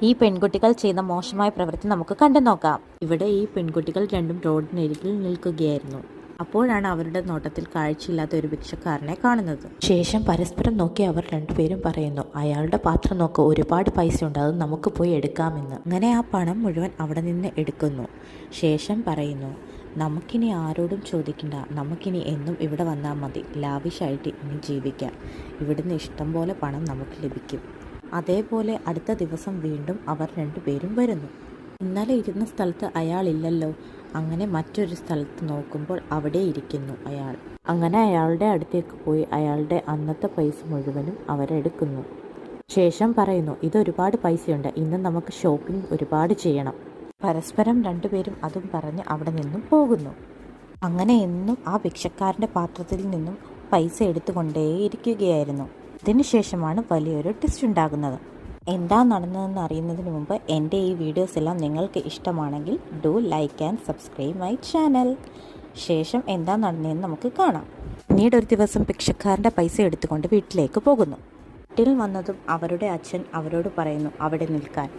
ഈ പെൺകുട്ടികൾ ചെയ്ത മോശമായ പ്രവൃത്തി നമുക്ക് കണ്ടു നോക്കാം. ഇവിടെ ഈ പെൺകുട്ടികൾ രണ്ടും റോഡിനരികിൽ നിൽക്കുകയായിരുന്നു. അപ്പോഴാണ് അവരുടെ നോട്ടത്തിൽ കാഴ്ചയില്ലാത്ത ഒരു ഭിക്ഷക്കാരനെ കാണുന്നത്. ശേഷം പരസ്പരം നോക്കി അവർ രണ്ടുപേരും പറയുന്നു, അയാളുടെ പാത്രം നോക്ക്, ഒരുപാട് പൈസ ഉണ്ട്, അത് നമുക്ക് പോയി എടുക്കാമെന്ന്. അങ്ങനെ ആ പണം മുഴുവൻ അവിടെ നിന്ന് എടുക്കുന്നു. ശേഷം പറയുന്നു, നമുക്കിനി ആരോടും ചോദിക്കണ്ട, നമുക്കിനി എന്നും ഇവിടെ വന്നാൽ മതി, ലാവിഷായിട്ട് ഇനി ജീവിക്കാം, ഇവിടുന്ന് ഇഷ്ടം പോലെ പണം നമുക്ക് ലഭിക്കും. അതേപോലെ അടുത്ത ദിവസം വീണ്ടും അവർ രണ്ടുപേരും വരുന്നു. ഇന്നലെ ഇരുന്ന സ്ഥലത്ത് അയാളില്ലല്ലോ. അങ്ങനെ മറ്റൊരു സ്ഥലത്ത് നോക്കുമ്പോൾ അവിടെ ഇരിക്കുന്നു അയാൾ. അങ്ങനെ അയാളുടെ അടുത്തേക്ക് പോയി അയാളുടെ അന്നത്തെ പൈസ മുഴുവനും അവരെടുക്കുന്നു. ശേഷം പറയുന്നു, ഇതൊരുപാട് പൈസയുണ്ട്, ഇന്ന് നമുക്ക് ഷോപ്പിംഗ് ഒരുപാട് ചെയ്യണം. പരസ്പരം രണ്ടുപേരും അതും പറഞ്ഞ് അവിടെ നിന്നും പോകുന്നു. അങ്ങനെ എന്നും ആ ഭിക്ഷക്കാരൻ്റെ പാത്രത്തിൽ നിന്നും പൈസ എടുത്തുകൊണ്ടേയിരിക്കുകയായിരുന്നു. ഇതിനുശേഷമാണ് വലിയൊരു ട്വിസ്റ്റ് ഉണ്ടാകുന്നത്. എന്താ നടന്നതെന്ന് അറിയുന്നതിന് മുമ്പ് എൻ്റെ ഈ വീഡിയോസ് എല്ലാം നിങ്ങൾക്ക് ഇഷ്ടമാണെങ്കിൽ do like and subscribe my channel. ശേഷം എന്താ നടന്നതെന്ന് നമുക്ക് കാണാം. പിന്നീട് ഒരു ദിവസം ഭിക്ഷക്കാരൻ്റെ പൈസ എടുത്തുകൊണ്ട് വീട്ടിലേക്ക് പോകുന്നു. വീട്ടിൽ വന്നതും അവരുടെ അച്ഛൻ അവരോട് പറയുന്നു, അവിടെ നിൽക്കാൻ.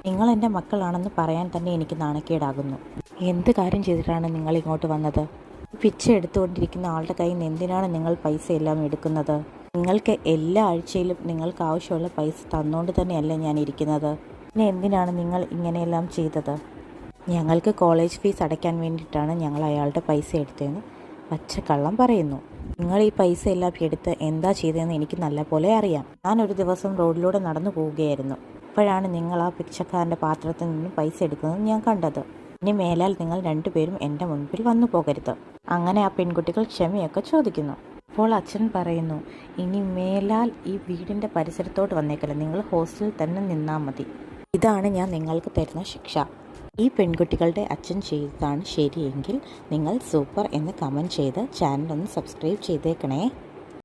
നിങ്ങൾ എൻ്റെ മക്കളാണെന്ന് പറയാൻ തന്നെ എനിക്ക് നാണക്കേടാകുന്നു. എന്ത് കാര്യം ചെയ്തിട്ടാണ് നിങ്ങൾ ഇങ്ങോട്ട് വന്നത്? പിച്ച എടുത്തുകൊണ്ടിരിക്കുന്ന ആളുടെ കയ്യിൽ നിന്ന് എന്തിനാണ് നിങ്ങൾ പൈസ എല്ലാം എടുക്കുന്നത്? നിങ്ങൾക്ക് എല്ലാ ആഴ്ചയിലും നിങ്ങൾക്ക് ആവശ്യമുള്ള പൈസ തന്നുകൊണ്ട് തന്നെയല്ലേ ഞാൻ ഇരിക്കുന്നത്. പിന്നെ എന്തിനാണ് നിങ്ങൾ ഇങ്ങനെയെല്ലാം ചെയ്തത്? ഞങ്ങൾക്ക് കോളേജ് ഫീസ് അടയ്ക്കാൻ വേണ്ടിയിട്ടാണ് ഞങ്ങൾ അയാളുടെ പൈസ എടുത്തതെന്ന് പച്ചക്കള്ളം പറയുന്നു. നിങ്ങൾ ഈ പൈസ എല്ലാം എടുത്ത് എന്താ ചെയ്തതെന്ന് എനിക്ക് നല്ലപോലെ അറിയാം. ഞാനൊരു ദിവസം റോഡിലൂടെ നടന്നു പോവുകയായിരുന്നു. അപ്പോഴാണ് നിങ്ങൾ ആ ഭിക്ഷക്കാരൻ്റെ പാത്രത്തിൽ നിന്നും പൈസ എടുക്കുന്നത് ഞാൻ കണ്ടത്. ഇനി മേലാൽ നിങ്ങൾ രണ്ടുപേരും എൻ്റെ മുൻപിൽ വന്നു പോകരുത്. അങ്ങനെ ആ പെൺകുട്ടികൾ ക്ഷമയൊക്കെ ചോദിക്കുന്നു. അപ്പോൾ അച്ഛൻ പറയുന്നു, ഇനി മേലാൽ ഈ വീടിൻ്റെ പരിസരത്തോട്ട് വന്നേക്കല്ല, നിങ്ങൾ ഹോസ്റ്റലിൽ തന്നെ നിന്നാൽ മതി. ഇതാണ് ഞാൻ നിങ്ങൾക്ക് തരുന്ന ശിക്ഷ. ഈ പെൺകുട്ടികളുടെ അച്ഛൻ ചെയ്തതാണ് ശരിയെങ്കിൽ നിങ്ങൾ സൂപ്പർ എന്ന് കമൻറ്റ് ചെയ്ത് ചാനൽ ഒന്ന് സബ്സ്ക്രൈബ് ചെയ്തേക്കണേ.